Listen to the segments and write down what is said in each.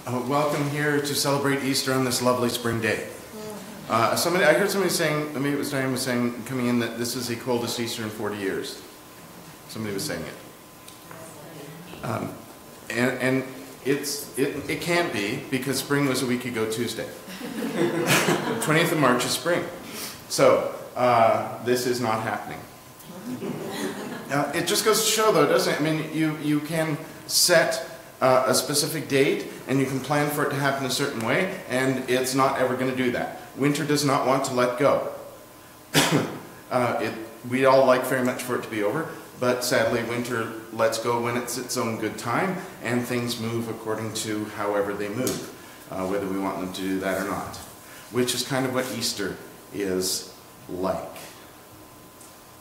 Welcome here to celebrate Easter on this lovely spring day. I heard somebody saying, maybe it was Diane was saying, coming in, that this is the coldest Easter in 40 years. Somebody was saying it. And it can't be, because spring was a week ago Tuesday. 20th of March is spring. So, this is not happening. It just goes to show, though, doesn't it? I mean, you can set a specific date, and you can plan for it to happen a certain way, and it's not ever going to do that. Winter does not want to let go. We'd all like very much for it to be over, but sadly winter lets go when it's its own good time, and things move according to however they move, whether we want them to do that or not, which is kind of what Easter is like.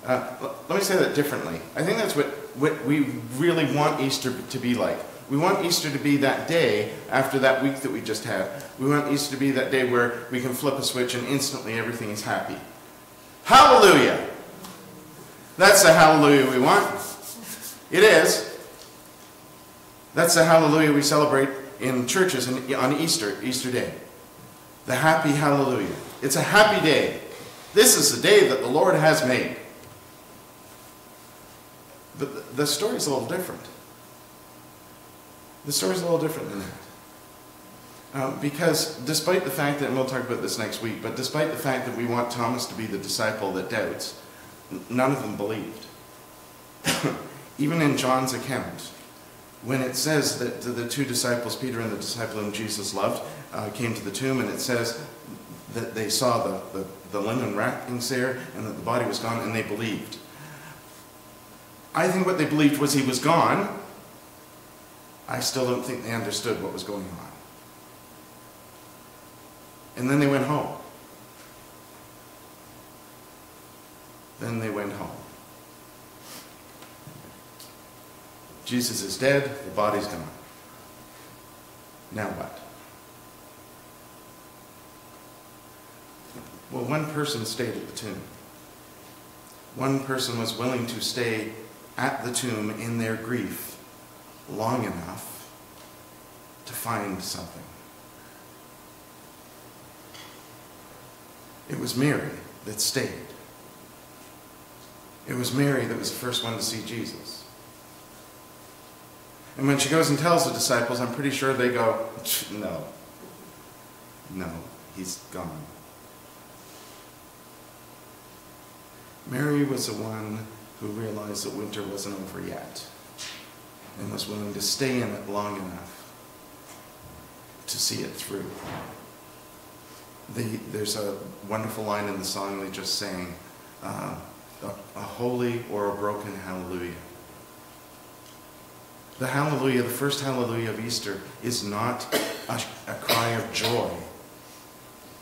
Let me say that differently. I think that's what we really want Easter to be like. We want Easter to be that day after that week that we just had. We want Easter to be that day where we can flip a switch and instantly everything is happy. Hallelujah! That's the hallelujah we want. It is. That's the hallelujah we celebrate in churches on Easter Day. The happy hallelujah. It's a happy day. This is the day that the Lord has made. But the story's a little different. The story's a little different than that. Because despite the fact that, and we'll talk about this next week, but despite the fact that we want Thomas to be the disciple that doubts, none of them believed. Even in John's account, when it says that the two disciples, Peter and the disciple whom Jesus loved, came to the tomb, and it says that they saw the linen wrappings there, and that the body was gone, and they believed. I think what they believed was he was gone. I still don't think they understood what was going on. And then they went home. Then they went home. Jesus is dead, the body's gone. Now what? Well, one person stayed at the tomb. One person was willing to stay at the tomb in their grief long enough to find something. It was Mary that stayed. It was Mary that was the first one to see Jesus. And when she goes and tells the disciples, I'm pretty sure they go, no, he's gone. Mary was the one who realized that winter wasn't over yet, and was willing to stay in it long enough to see it through. There's a wonderful line in the song they just sang, a holy or a broken hallelujah. The hallelujah, the first hallelujah of Easter, is not a cry of joy.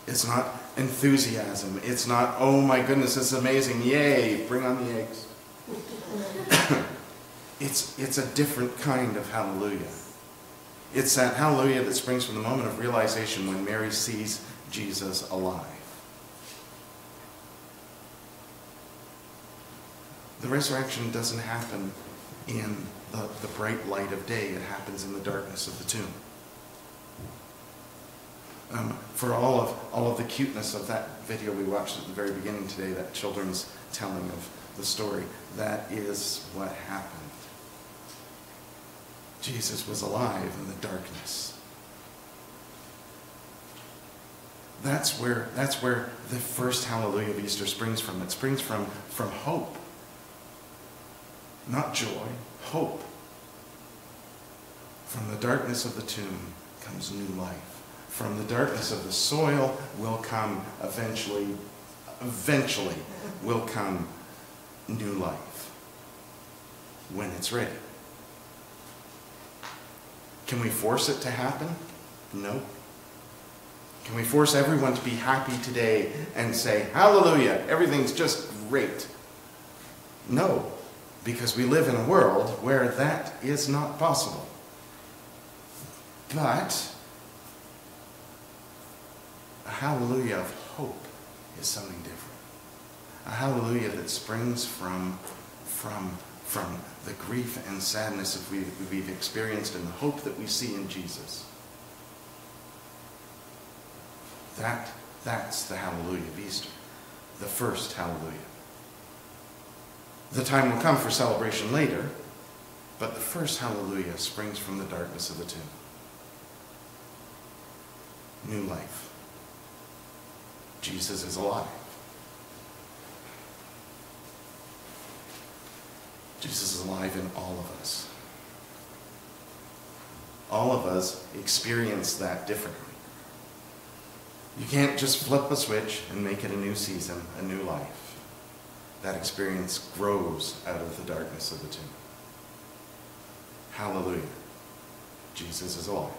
It's not enthusiasm. It's not, oh my goodness, it's amazing, yay, bring on the eggs. It's a different kind of hallelujah. It's that hallelujah that springs from the moment of realization when Mary sees Jesus alive. The resurrection doesn't happen in the bright light of day. It happens in the darkness of the tomb. For all of the cuteness of that video we watched at the very beginning today, that children's telling of the story, that is what happened. Jesus was alive in the darkness. That's where the first hallelujah of Easter springs from. It springs from hope. Not joy, hope. From the darkness of the tomb comes new life. From the darkness of the soil will come eventually will come new life when it's ready. Can we force it to happen? No. Can we force everyone to be happy today and say, hallelujah, everything's just great? No, because we live in a world where that is not possible. But a hallelujah of hope is something different. A hallelujah that springs from the grief and sadness that we've experienced and the hope that we see in Jesus. That's the hallelujah of Easter. The first hallelujah. The time will come for celebration later, but the first hallelujah springs from the darkness of the tomb. New life. Jesus is alive. Jesus is alive in all of us. All of us experience that differently. You can't just flip a switch and make it a new season, a new life. That experience grows out of the darkness of the tomb. Hallelujah. Jesus is alive.